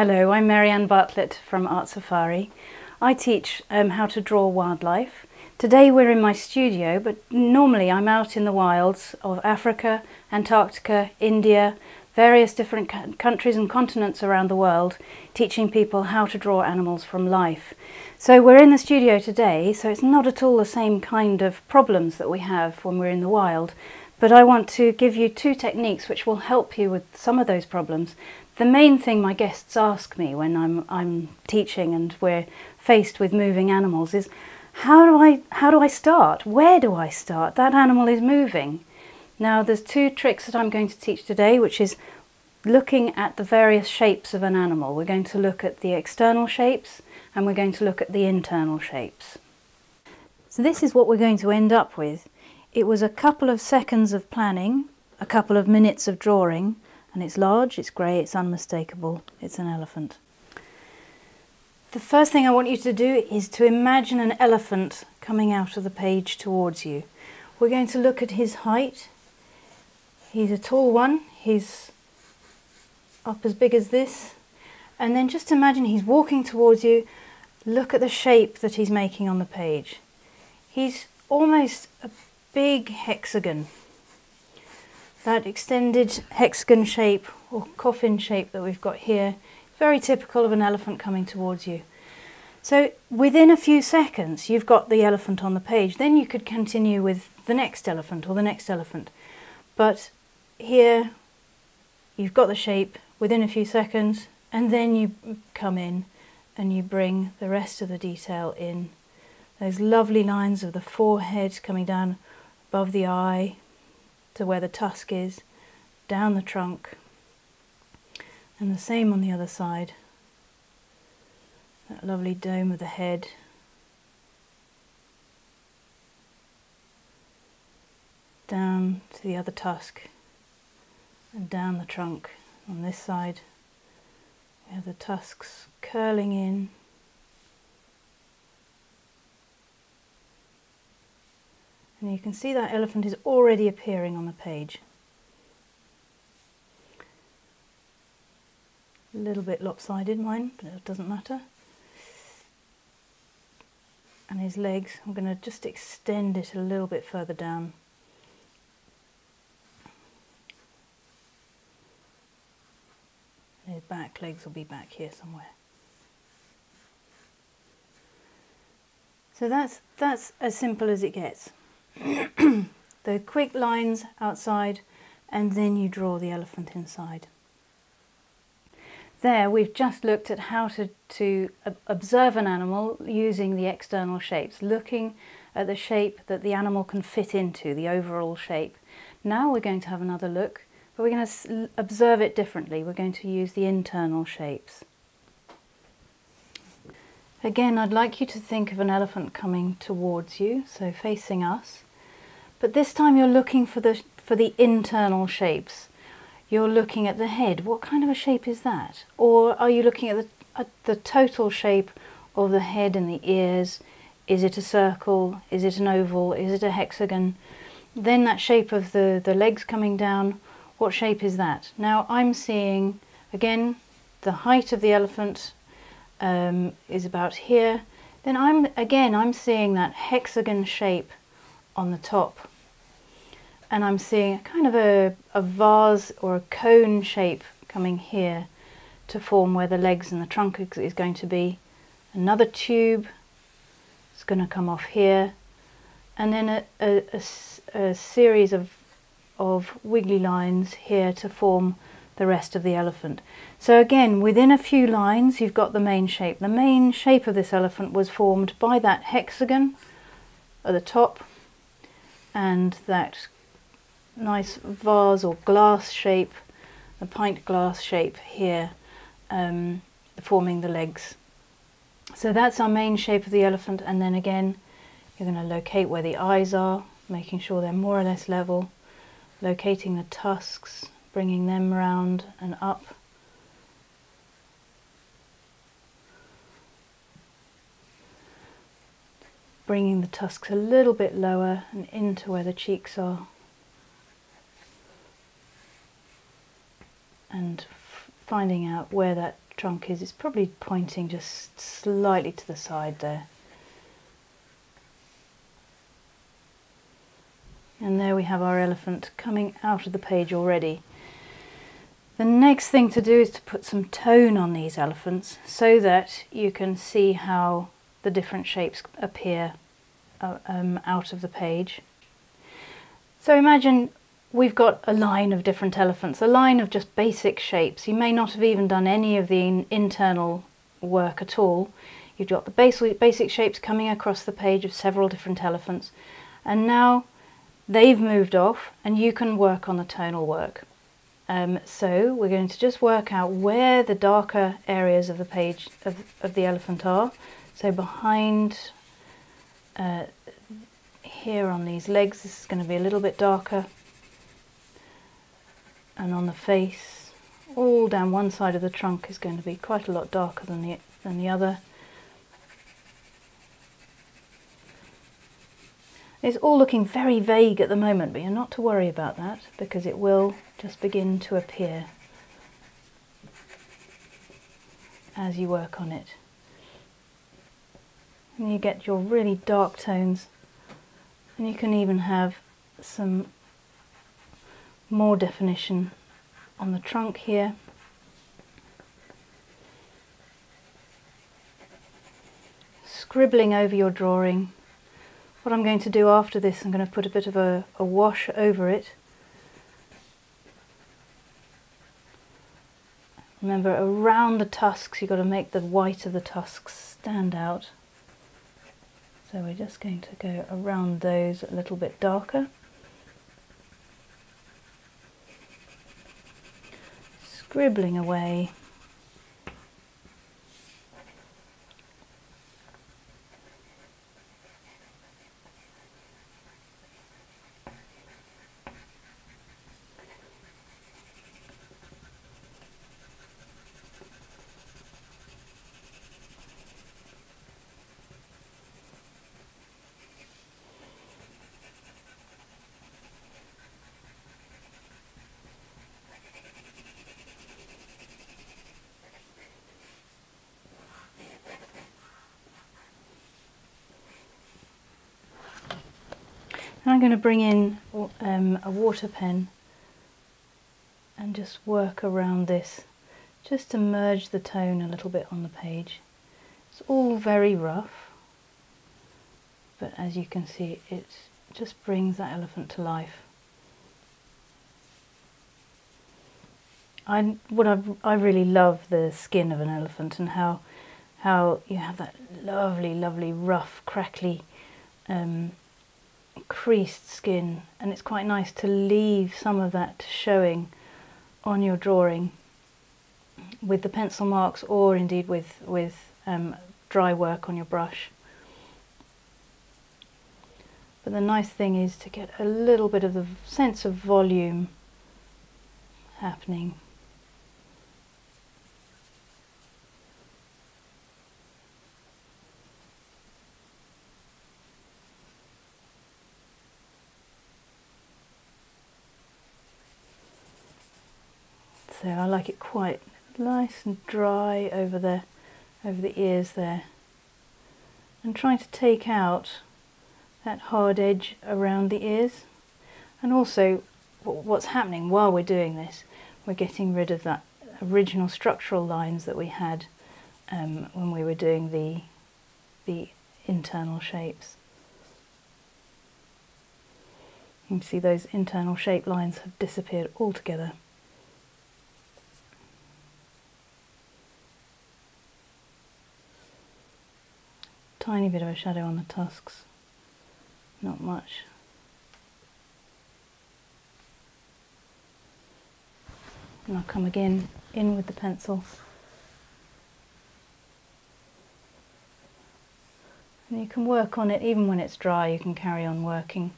Hello, I'm Marianne Bartlett from Art Safari. I teach how to draw wildlife. Today we're in my studio, but normally I'm out in the wilds of Africa, Antarctica, India, various different countries and continents around the world, teaching people how to draw animals from life. So we're in the studio today, so it's not at all the same kind of problems that we have when we're in the wild, but I want to give you two techniques which will help you with some of those problems. The main thing my guests ask me when I'm teaching and we're faced with moving animals is, how do I start? Where do I start? That animal is moving. Now there's two tricks that I'm going to teach today, which is looking at the various shapes of an animal. We're going to look at the external shapes and we're going to look at the internal shapes. So this is what we're going to end up with. It was a couple of seconds of planning, a couple of minutes of drawing, and it's large, it's grey, it's unmistakable, it's an elephant. The first thing I want you to do is to imagine an elephant coming out of the page towards you. We're going to look at his height. He's a tall one, he's up as big as this, and then just imagine he's walking towards you. Look at the shape that he's making on the page. He's almost a big hexagon. That extended hexagon shape or coffin shape that we've got here, very typical of an elephant coming towards you. So within a few seconds you've got the elephant on the page. Then you could continue with the next elephant or the next elephant. But here you've got the shape within a few seconds, and then you come in and you bring the rest of the detail in. Those lovely lines of the forehead coming down above the eye to where the tusk is, down the trunk, and the same on the other side. That lovely dome of the head, down to the other tusk, and down the trunk. On this side we have the tusks curling in, and you can see that elephant is already appearing on the page. A little bit lopsided mine, but it doesn't matter. And his legs, I'm going to just extend it a little bit further down. And his back legs will be back here somewhere. So that's as simple as it gets. The quick lines outside, and then you draw the elephant inside. There we've just looked at how to observe an animal using the external shapes, looking at the shape that the animal can fit into, the overall shape. Now we're going to have another look, but we're going to observe it differently. We're going to use the internal shapes. Again, I'd like you to think of an elephant coming towards you, so facing us. But this time you're looking for the internal shapes. You're looking at the head. What kind of a shape is that? Or are you looking at the total shape of the head and the ears? Is it a circle? Is it an oval? Is it a hexagon? Then that shape of the legs coming down, what shape is that? Now I'm seeing, again, the height of the elephant is about here. Then I'm seeing that hexagon shape on the top. And I'm seeing kind of a vase or a cone shape coming here to form where the legs and the trunk is going to be. Another tube is going to come off here, and then a series of wiggly lines here to form the rest of the elephant. So again, within a few lines you've got the main shape. The main shape of this elephant was formed by that hexagon at the top and that nice vase or glass shape, a pint glass shape here, forming the legs. So that's our main shape of the elephant, and then again you're going to locate where the eyes are, making sure they're more or less level, locating the tusks, bringing them round and up. Bringing the tusks a little bit lower and into where the cheeks are. And finding out where that trunk is. It's probably pointing just slightly to the side there. And there we have our elephant coming out of the page already. The next thing to do is to put some tone on these elephants so that you can see how the different shapes appear out of the page. So imagine we've got a line of different elephants, a line of just basic shapes. You may not have even done any of the internal work at all. You've got the basic shapes coming across the page of several different elephants, and now they've moved off and you can work on the tonal work. So we're going to just work out where the darker areas of the page of the elephant are. So behind here on these legs, this is going to be a little bit darker, and on the face, all down one side of the trunk is going to be quite a lot darker than the other. It's all looking very vague at the moment, but you're not to worry about that because it will just begin to appear as you work on it. And you get your really dark tones, and you can even have some more definition on the trunk here. Scribbling over your drawing. What I'm going to do after this, I'm going to put a bit of a wash over it. Remember, around the tusks you've got to make the white of the tusks stand out. So we're just going to go around those a little bit darker. Scribbling away. I'm going to bring in a water pen and just work around this, just to merge the tone a little bit on the page. It's all very rough, but as you can see, it just brings that elephant to life. I really love the skin of an elephant, and how you have that lovely rough, crackly, creased skin, and it's quite nice to leave some of that showing on your drawing with the pencil marks, or indeed with dry work on your brush. But the nice thing is to get a little bit of the sense of volume happening. So I like it quite nice and dry over the ears there, and trying to take out that hard edge around the ears. And also what's happening while we're doing this, we're getting rid of that original structural lines that we had when we were doing the internal shapes. You can see those internal shape lines have disappeared altogether. Tiny bit of a shadow on the tusks, not much. And I'll come again in with the pencil. And you can work on it even when it's dry, you can carry on working.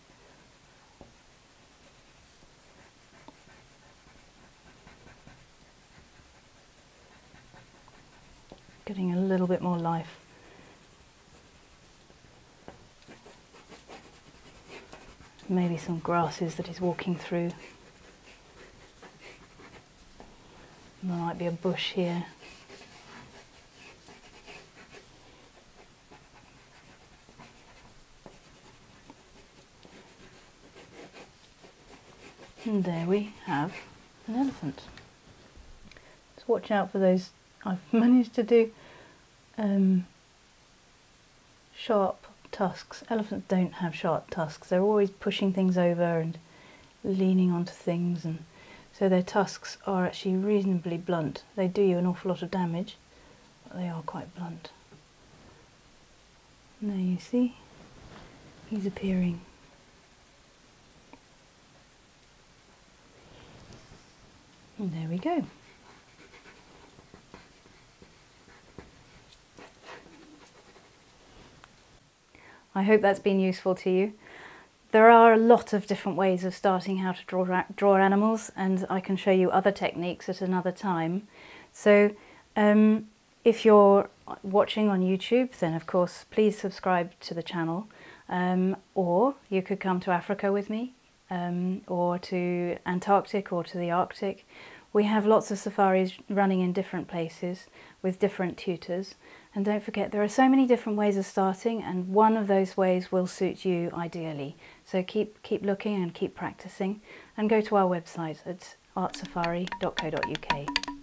Getting a little bit more life. Maybe some grasses that he's walking through. There might be a bush here. And there we have an elephant. Just watch out for those. I've managed to do sharp tusks. Elephants don't have sharp tusks. They're always pushing things over and leaning onto things, and so their tusks are actually reasonably blunt. They do you an awful lot of damage, but they are quite blunt. And there you see, he's appearing. And there we go. I hope that's been useful to you. There are a lot of different ways of starting how to draw animals, and I can show you other techniques at another time. So if you're watching on YouTube, then of course please subscribe to the channel, or you could come to Africa with me, or to Antarctic or to the Arctic. We have lots of safaris running in different places with different tutors. And don't forget, there are so many different ways of starting, and one of those ways will suit you ideally. So keep looking and keep practicing, and go to our website at artsafari.co.uk.